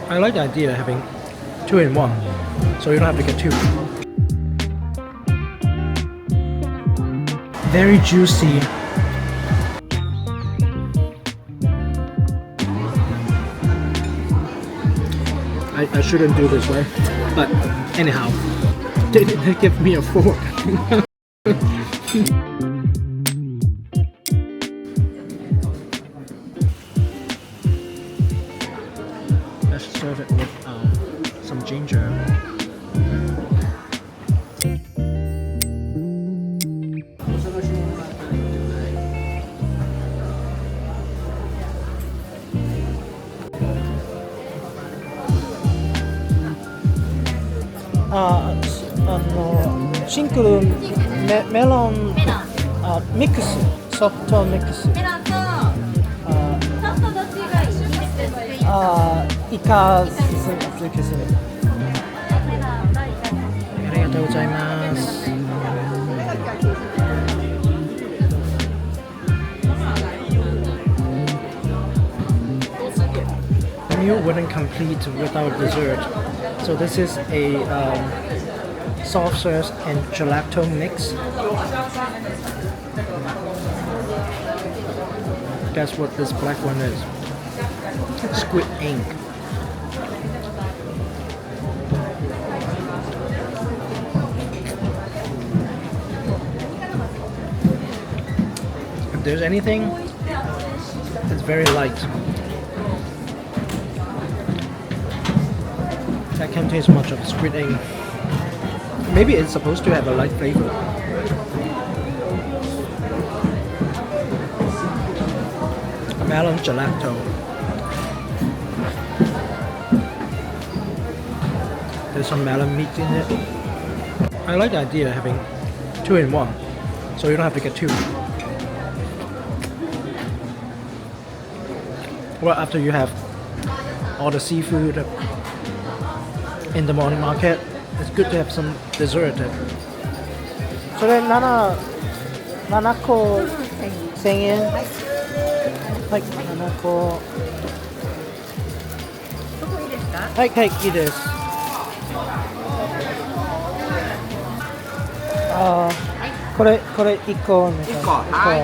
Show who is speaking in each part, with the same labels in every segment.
Speaker 1: I like the idea of having 2 in 1, so you don't have to get 2. Very juicy. I shouldn't do this, right? But anyhow, they didn't give me a fork. Let's serve it with some ginger. 싱크ルメロンミックスソフトミックス
Speaker 2: メロンとソフトどっちがいいですか？
Speaker 1: イカス漬けする。ありがとうございます。The meal wouldn't complete without dessert, so this is a soft serve and gelato mix. Guess what this black one is? Squid ink. If there's anything, it's very light. That can't taste much of squid ink. Maybe it's supposed to have a light flavor. Melon gelato. There's some melon meat in it. I like the idea of having 2 in 1, so you don't have to get 2. Well, after you have all the seafood in the morning market, it's good to have some dessert. それ7個1000円。はい、7個。はい、はい、いいです。これ1個ね。
Speaker 3: 1個、はい。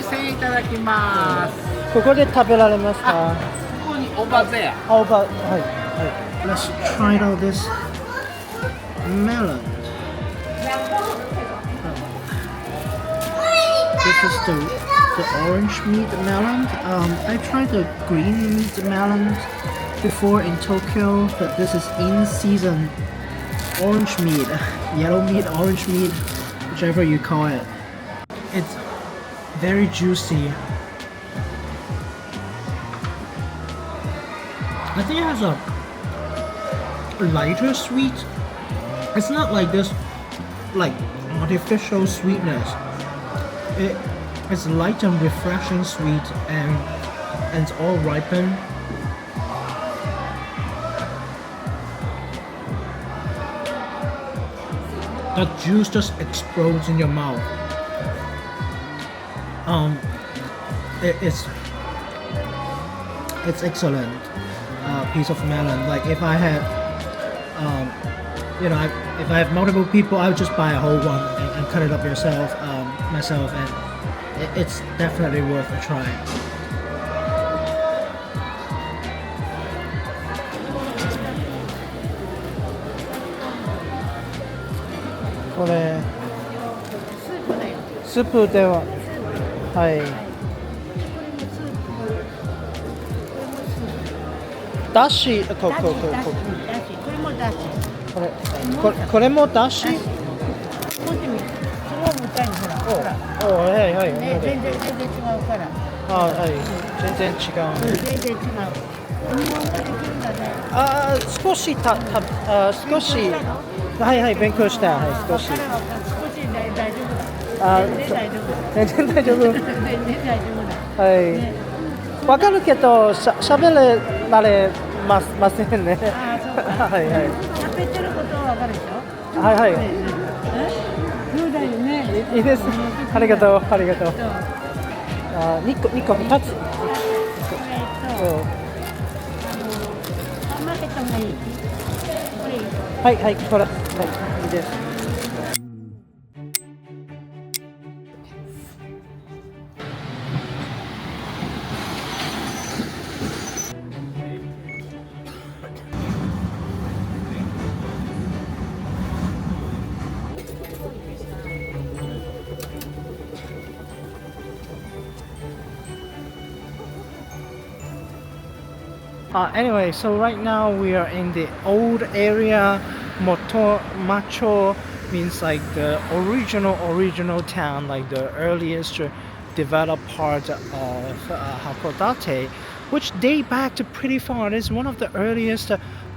Speaker 3: 1000円いただきます。
Speaker 1: ここで食べられますか？
Speaker 3: ここにover there.
Speaker 1: Over, はい。Let's try out this melon. This is the orange meat melon. I tried the green meat melon before in Tokyo, but this is in season orange meat, yellow meat, orange meat, whichever you call it. It's very juicy. I think it has a lighter sweet. It's not like this like artificial sweetness. It's light and refreshing sweet, and it's all ripened. The juice just explodes in your mouth. It's excellent piece of melon. Like if I had if I have multiple people, I would just buy a whole one and cut it up myself, and it's definitely worth a try. This is soup. では、はい。だし、これもだし。はいはい。全然違うから。はい。全然違う。全然違う。少し少し。はいはい、勉強した。はい、少し。全然大丈夫。全然大丈夫。はい。わかるけど、喋られませんね。はいはい。喋ってることはわかるでしょ。はいはい。そうだよね。いいです。ありがとう。2個2つ。はいはい、これ、はい、いいです。Anyway, so right now we are in the old area. Macho means like the original town, like the earliest developed part of Hakodate, which date back to pretty far. It is one of the earliest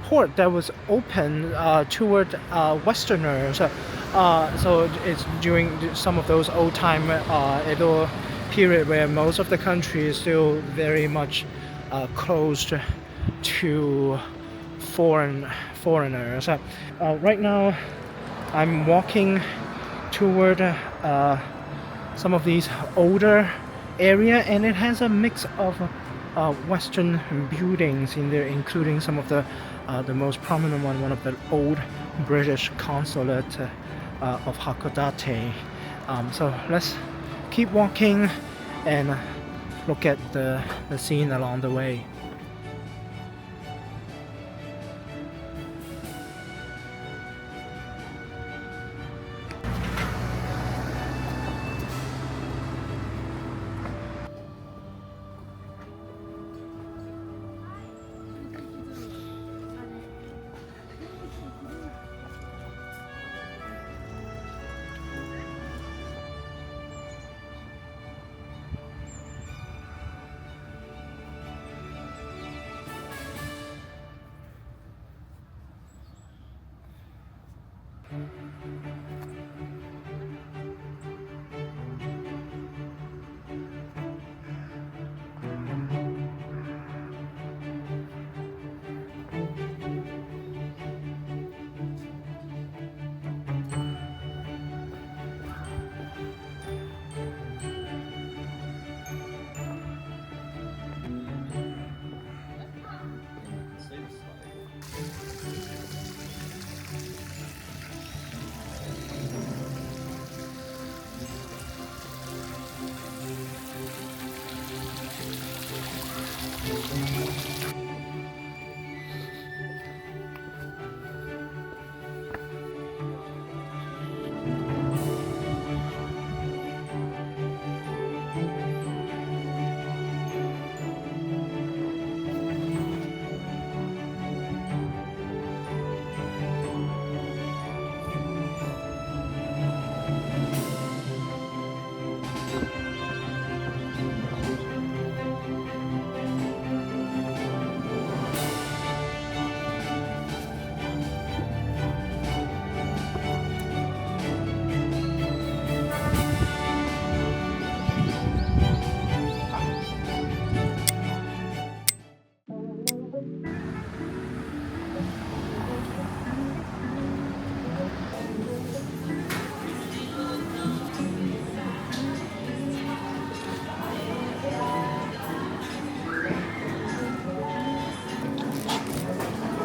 Speaker 1: port that was open toward Westerners. So it's during some of those old time Edo period where most of the country is still very much closed to foreigners. Right now, I'm walking toward some of these older area, and it has a mix of Western buildings in there, including some of the most prominent one of the old British consulate of Hakodate. So let's keep walking and look at the scene along the way.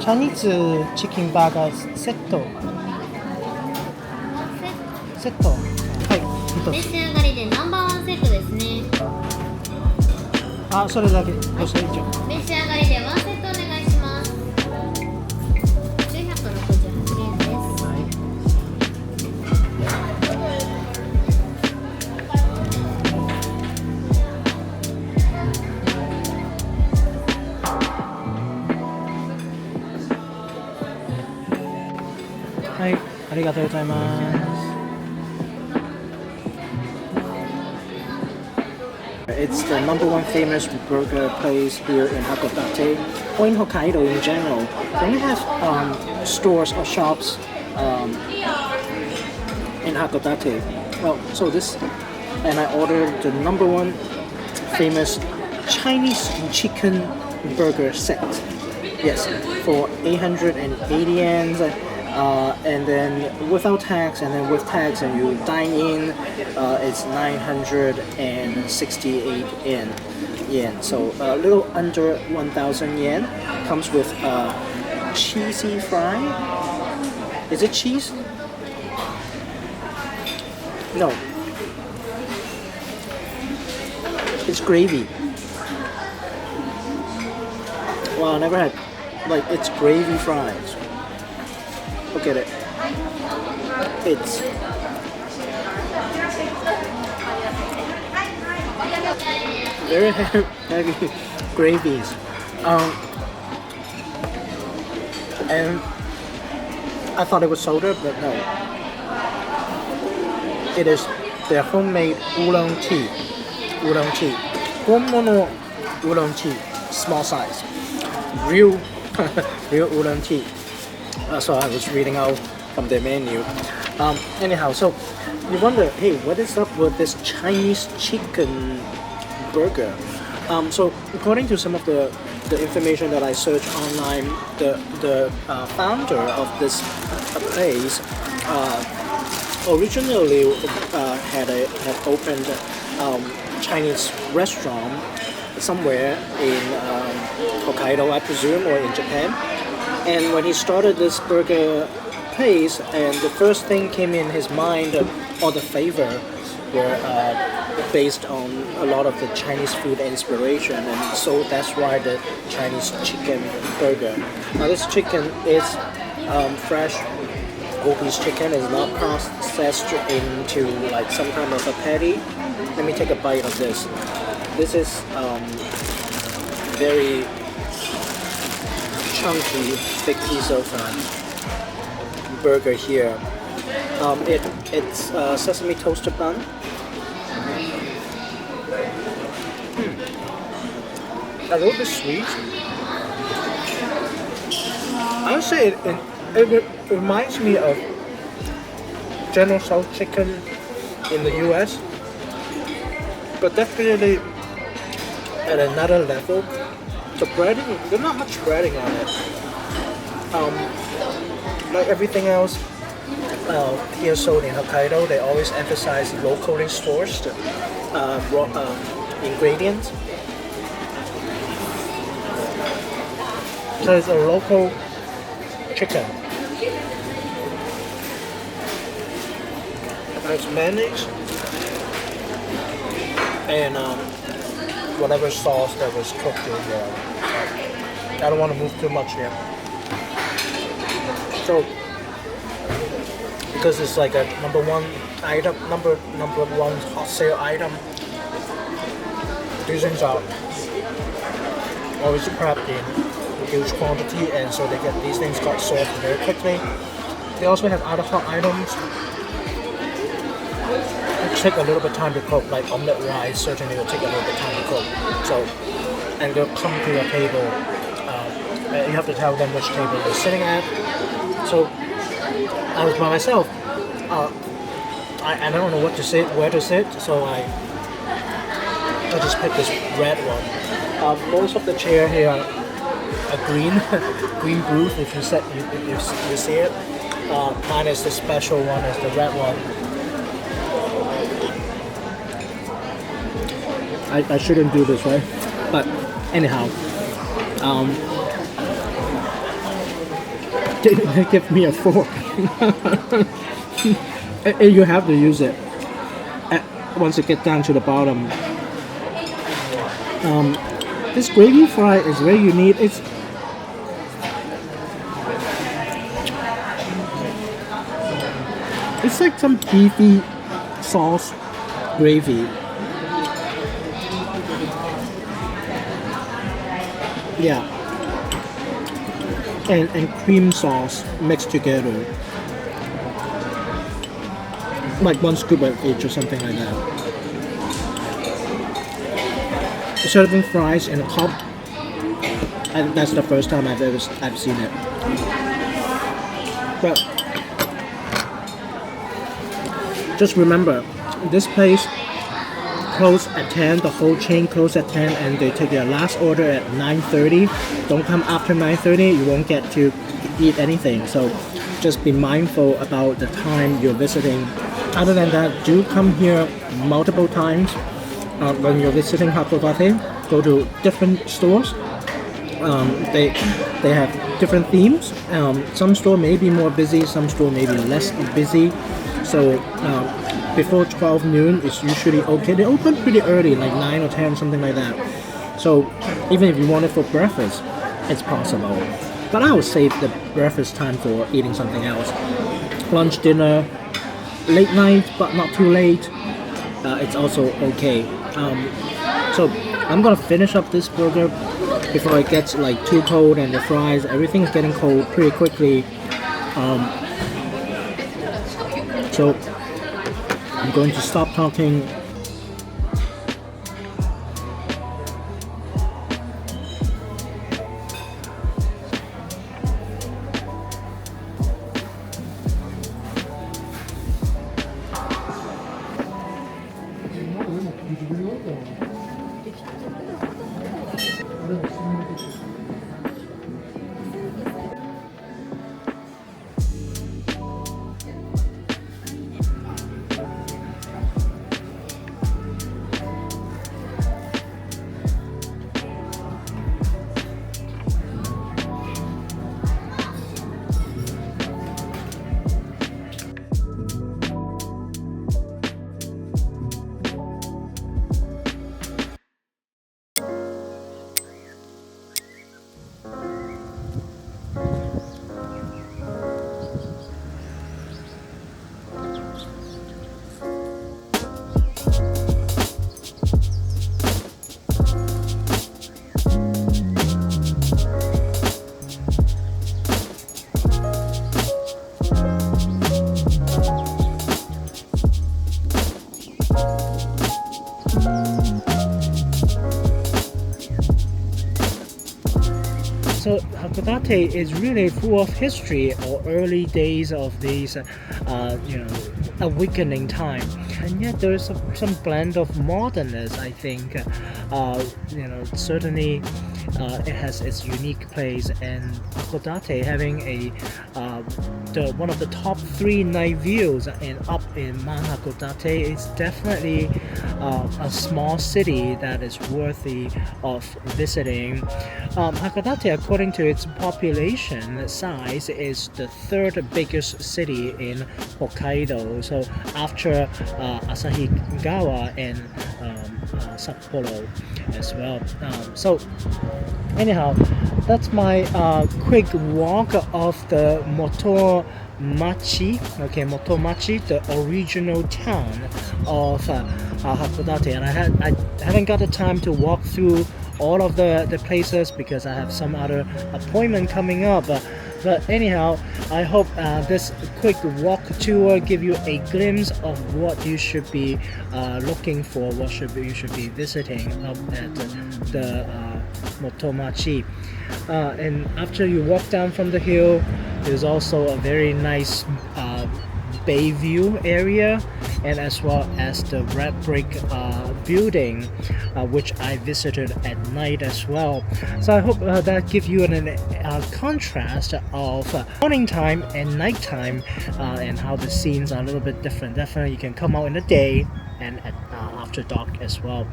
Speaker 1: Chinese chicken burger セット。セット。はい。
Speaker 2: 召し上がりでナンバーワンセットですね。
Speaker 1: あ、それだけ。どうぞ以上。
Speaker 2: 召し上がりでワンセットお願いします。968円です。
Speaker 1: はい、ありがとうございます。It's the number one famous burger place here in Hakodate, or in Hokkaido in general. They have stores or shops in Hakodate. Well, so this, and I ordered the number one famous Chinese chicken burger set. Yes, for 880 yen. And then without tax, and then with tax, and you dine in, it's 968 yen. So a little under 1,000 yen. Comes with cheesy fry, Is it cheese? No. It's gravy. Wow, I never had, like, it's gravy fries. Look at it. It's very heavy gravies. And I thought it was soda, but no. It is their homemade oolong tea. Oolong tea. Gomono oolong tea. Small size. Real, real oolong tea. So I was reading out from the menu. Anyhow, so you wonder, hey, what is up with this Chinese chicken burger? So according to some of the information that I searched online, the founder of this place originally had opened Chinese restaurant somewhere in Hokkaido, I presume, or in Japan. And when he started this burger place, and the first thing came in his mind, or the flavor, were based on a lot of the Chinese food inspiration, and so that's why the Chinese chicken burger. Now this chicken is fresh whole piece chicken, is not processed into like some kind of a patty. Let me take a bite of this. This is very chunky, big piece of burger here. It's sesame toasted bun. A little bit sweet. I would say it reminds me of General Tso's chicken in the US, but definitely at another level. The breading, there's not much breading on it. Like everything else here sold in Hokkaido, they always emphasize locally sourced raw ingredients. So it's a local chicken. It's mayonnaise and whatever sauce that was cooked in there. I don't want to move too much here. So, because it's like a number one hot sale item, these things are always prepped in huge quantity, and so these things got sold very quickly. They also have other hot items which take a little bit of time to cook, like omelette rice certainly will take a little bit of time to cook. So, and they'll come to your table. You have to tell them which table they're sitting at. So I was by myself. I don't know where to sit, so I just picked this red one. Most of the chair here are green booth. If you see it, mine is the special one, is the red one. I shouldn't do this, right? But anyhow, they give me a fork. You have to use it once you get down to the bottom. This gravy fry is very unique. It's like some beefy sauce gravy. Yeah, and cream sauce mixed together, like one scoop of each or something like that. Serving fries in a cup, and that's the first time I've seen it. But just remember, this place close at 10, the whole chain closed at 10, and they take their last order at 9:30. Don't come after 9:30, you won't get to eat anything. So just be mindful about the time you're visiting. Other than that, do come here multiple times when you're visiting Hakodate. Go to different stores they have different themes. Some store may be more busy, some store may be less busy. So before 12 noon is usually okay. They open pretty early, like 9 or 10, something like that. So even if you want it for breakfast, it's possible. But I would save the breakfast time for eating something else. Lunch, dinner, late night, but not too late. It's also okay. So I'm gonna finish up this burger before it gets like too cold, and the fries, everything's getting cold pretty quickly. So I'm going to stop talking. So Hakodate is really full of history, or early days of these, awakening time, and yet there's some blend of modernness. I think, certainly, it has its unique place, and Hakodate having one of the top 3 night views up in Mount Hakodate is definitely a small city that is worthy of visiting. Hakodate, according to its population size, is the 3rd biggest city in Hokkaido. So after Asahikawa and Sapporo as well. So anyhow, that's my quick walk of the Motomachi, the original town of Hakodate, and I haven't got the time to walk through all of the places because I have some other appointment coming up. But anyhow, I hope this quick walk tour give you a glimpse of what you should be looking for, you should be visiting up at the Motomachi. And after you walk down from the hill, there's also a very nice bay view area, and as well as the red brick building, which I visited at night as well. So I hope that gives you a contrast of morning time and nighttime, and how the scenes are a little bit different. Definitely you can come out in the day and after dark as well.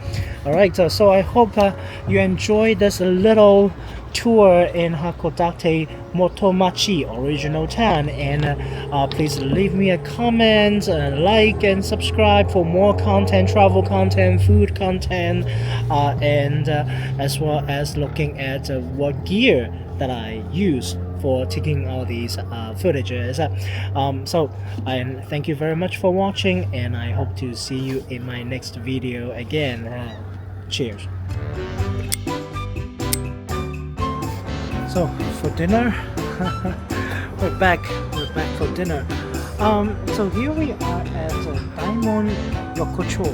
Speaker 1: Alright, so I hope you enjoyed this little tour in Hakodate Motomachi, original town, and please leave me a comment, like and subscribe for more content, travel content, food content, and as well as looking at what gear that I use for taking all these footages. So thank you very much for watching, and I hope to see you in my next video again. Cheers. So for dinner, we're back for dinner. So here we are at Daimon Yokocho.